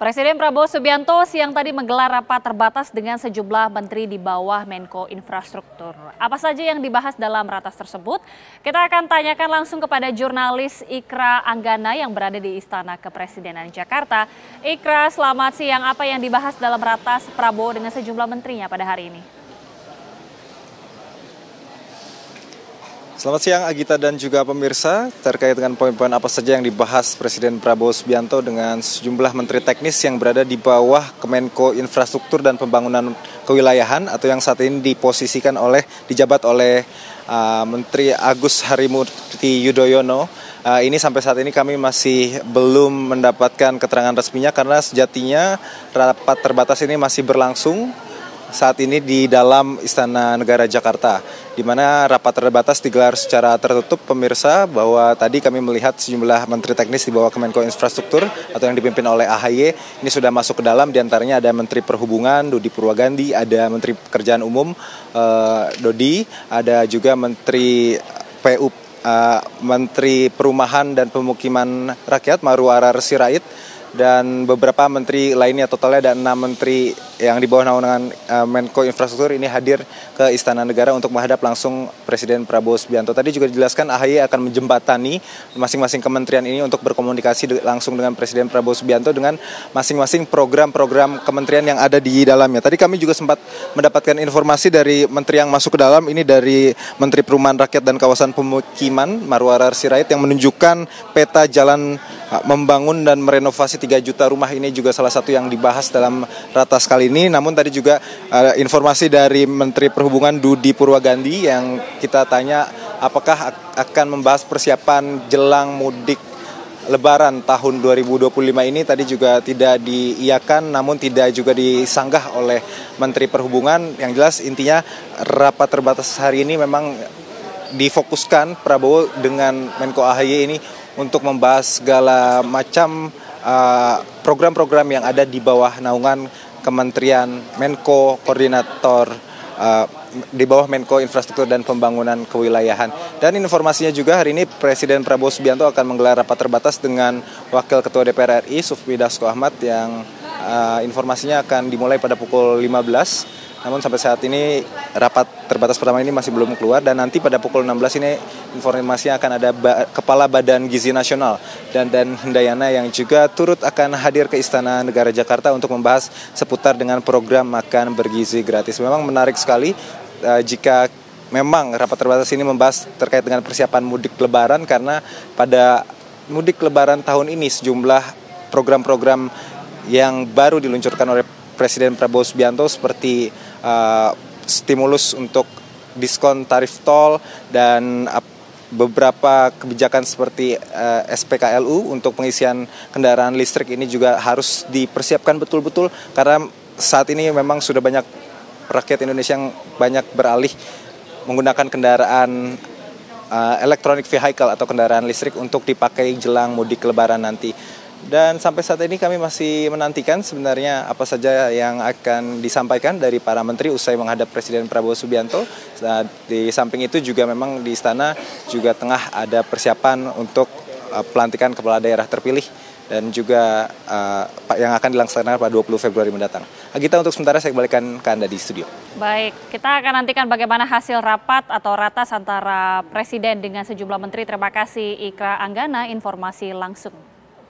Presiden Prabowo Subianto siang tadi menggelar rapat terbatas dengan sejumlah menteri di bawah Menko Infrastruktur. Apa saja yang dibahas dalam ratas tersebut? Kita akan tanyakan langsung kepada jurnalis Ikra Anggana yang berada di Istana Kepresidenan Jakarta. Ikra, selamat siang. Apa yang dibahas dalam ratas Prabowo dengan sejumlah menterinya pada hari ini? Selamat siang Agita dan juga pemirsa, terkait dengan poin-poin apa saja yang dibahas Presiden Prabowo Subianto dengan sejumlah menteri teknis yang berada di bawah Kemenko Infrastruktur dan Pembangunan Kewilayahan atau yang saat ini dijabat oleh Menteri Agus Harimurti Yudhoyono. Ini sampai saat ini kami masih belum mendapatkan keterangan resminya karena sejatinya rapat terbatas ini masih berlangsung saat ini di dalam Istana Negara Jakarta, di mana rapat terbatas digelar secara tertutup, pemirsa, bahwa tadi kami melihat sejumlah menteri teknis di bawah Kemenko Infrastruktur atau yang dipimpin oleh AHY ini sudah masuk ke dalam. Diantaranya ada Menteri Perhubungan Dodi Purwagandi, ada Menteri Pekerjaan Umum Dodi, ada juga Menteri Perumahan dan Pemukiman Rakyat Marwarar Sirait, dan beberapa menteri lainnya. Totalnya ada 6 menteri yang di bawah naungan Menko Infrastruktur ini hadir ke Istana Negara untuk menghadap langsung Presiden Prabowo Subianto. Tadi juga dijelaskan AHY akan menjembatani masing-masing kementerian ini untuk berkomunikasi langsung dengan Presiden Prabowo Subianto dengan masing-masing program-program kementerian yang ada di dalamnya. Tadi kami juga sempat mendapatkan informasi dari menteri yang masuk ke dalam, ini dari Menteri Perumahan Rakyat dan Kawasan Pemukiman Marwarar Sirait, yang menunjukkan peta jalan membangun dan merenovasi 3 juta rumah. Ini juga salah satu yang dibahas dalam ratas kali ini. Namun tadi juga informasi dari Menteri Perhubungan Dodi Purwagandi yang kita tanya apakah akan membahas persiapan jelang mudik Lebaran tahun 2025 ini, tadi juga tidak diiyakan, namun tidak juga disanggah oleh Menteri Perhubungan. Yang jelas intinya rapat terbatas hari ini memang difokuskan Prabowo dengan Menko AHY ini untuk membahas segala macam program-program yang ada di bawah naungan Kementerian Menko Koordinator di bawah Menko Infrastruktur dan Pembangunan Kewilayahan. Dan informasinya juga hari ini Presiden Prabowo Subianto akan menggelar rapat terbatas dengan Wakil Ketua DPR RI Sufmi Dasko Ahmad yang informasinya akan dimulai pada pukul 15. Namun sampai saat ini rapat terbatas pertama ini masih belum keluar, dan nanti pada pukul 16 ini informasinya akan ada Kepala Badan Gizi Nasional dan Hendayana yang juga turut akan hadir ke Istana Negara Jakarta untuk membahas seputar dengan program makan bergizi gratis. Memang menarik sekali jika memang rapat terbatas ini membahas terkait dengan persiapan mudik Lebaran, karena pada mudik Lebaran tahun ini sejumlah program-program yang baru diluncurkan oleh Presiden Prabowo Subianto seperti stimulus untuk diskon tarif tol dan beberapa kebijakan seperti SPKLU untuk pengisian kendaraan listrik ini juga harus dipersiapkan betul-betul, karena saat ini memang sudah banyak rakyat Indonesia yang banyak beralih menggunakan kendaraan electronic vehicle atau kendaraan listrik untuk dipakai jelang mudik Lebaran nanti. Dan sampai saat ini kami masih menantikan sebenarnya apa saja yang akan disampaikan dari para menteri usai menghadap Presiden Prabowo Subianto. Di samping itu juga memang di istana juga tengah ada persiapan untuk pelantikan kepala daerah terpilih dan juga yang akan dilaksanakan pada 20 Februari mendatang. Agita, untuk sementara saya kembalikan ke Anda di studio. Baik, kita akan nantikan bagaimana hasil rapat atau ratas antara Presiden dengan sejumlah menteri. Terima kasih Ikra Anggana, informasi langsung